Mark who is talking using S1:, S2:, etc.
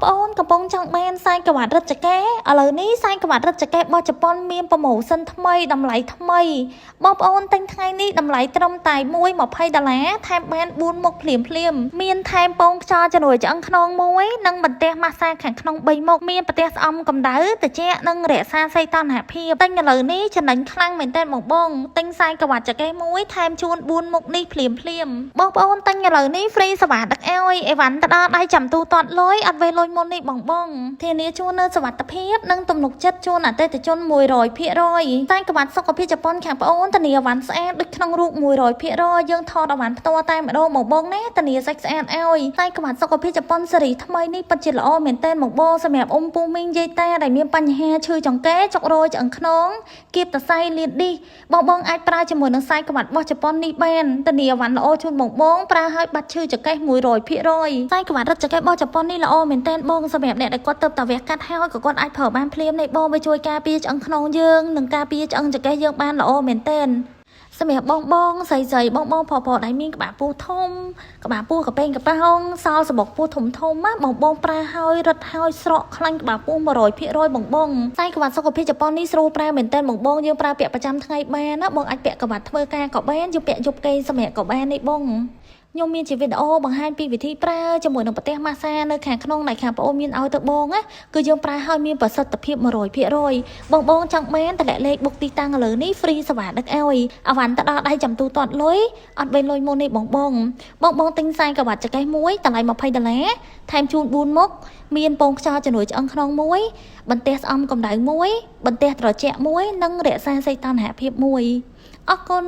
S1: ប្អូនកំពុងចង់បានខ្សែក្រវ៉ាត់រឹតចកែឥឡូវនេះខ្សែក្រវ៉ាត់រឹតចកែរបស់ជប៉ុនមានប្រូម៉ូសិនថ្មីតម្លៃថ្មីបងប្អូនទិញថ្ងៃនេះតម្លៃត្រឹមតែ$1.20ថែមបាន4មុខភ្លាមមានថែមពងខ្យល់ជំនួយឆ្អឹងខ្នងមួយនិងបន្ទះម៉ាស្សាខាងក្នុង3មុខមានបន្ទះស្អំកម្ដៅត្រជាក់និងរក្សាសីតុណ្ហភាពទិញឥឡូវនេះចំណេញខ្លាំងមែនទែនបងទិញខ្សែក្រវ៉ាត់ចកែមួយថែមជូន4មុខនេះភ្លាមបងប្អូនទិញឥឡូវនេះហ្វ្រីសេវាដឹកឲ្យអីវ៉ាន់ទៅដល់ដៃចាំទូទាត់លុយអត់វេលុយមុននេះបងធានាជួននៅសុវត្ថិភាពនិងទំនុកចិត្តជួនអតិថិជន100%តែក្រវ៉ាត់សុខភាពជប៉ុនខាងប្អូនធានាអីវ៉ាន់ស្អាតដូចក្នុងរូប100%យើងថតអីវ៉ាន់ផ្ទាល់តែម្ដងបងណាធានាសាច់ស្អាតឲ្យតែក្រវ៉ាត់សុខភាពជប៉ុនស៊េរីថ្មីនេះពិតជាល្អមែនទែនបងសម្រាប់ពូមីងយាយតាដែលមានបញ្ហាឈឺចង្កេះចុករយឆ្អឹងខ្នងគៀបតសៃលៀនឌីបងអាចប្រើជាមួយនឹងខ្សែក្រវ៉ាត់របស់ជប៉ុននេះបានធានាអីវ៉ាន់ល្អជូនបងប្រើឲ្យបាត់ឈឺចង្កេះ100%ខ្សែក្រវ៉ាត់រឹតចង្កេះរបស់ជប៉ុននេះល្អមែនទែនបងសម្រាប់អ្នកដែលគាត់ទៅតាវះកាត់ហើយក៏គាត់អាចប្រើបានភ្លាមនេះបងវាជួយការពារឆ្អឹងខ្នងយើងនិងការពារឆ្អឹងចង្កេះយើងបានល្អមែនទែនសម្រាប់បងស្រីបងប្រុសដែលមានក្បាលពោះធំក្បាលពោះកប៉េងកប៉ោងសល់សបុកពោះធំណាបងប្រើហើយរឹតហើយស្រកខ្លាញ់ក្បាលពោះ100%បងខ្សែក្រវ៉ាត់សុខភាពជប៉ុននេះស្រួលប្រើមែនទែនបងយើងប្រើពាក់ប្រចាំថ្ងៃបានណាបងអាចពាក់ក្រវ៉ាត់ធ្វើការក៏បានយកពាក់យប់គេសម្រាប់ក៏បាននេះបងខ្ញុំមានជាវីដេអូបង្ហាញពីវិធីប្រើជាមួយនឹងប្រទេសម៉ាស្សានៅខាងក្នុងដែលខាងប្អូនមានឲ្យទៅបងណាគឺយើងប្រើឲ្យមានប្រសិទ្ធភាព100%បងចង់បានតម្លាក់លេខបុកទីតាំងឥឡូវនេះហ្វ្រីសេវាដឹកឲ្យអវ៉ាន់ទៅដល់ដៃចាំទូទាត់លុយអត់វេលលុយមុននេះបងទិញខ្សែក្រវ៉ាត់ចកេះមួយតម្លៃ$20ថែមជូន4មុខមានពងខ្យល់ជំនួយឆ្អឹងខ្នងមួយបន្ទះស្អំកម្ដៅមួយបន្ទះត្រជាក់មួយនិងរក្សាសីតុណ្ហភាពមួយអរគុណ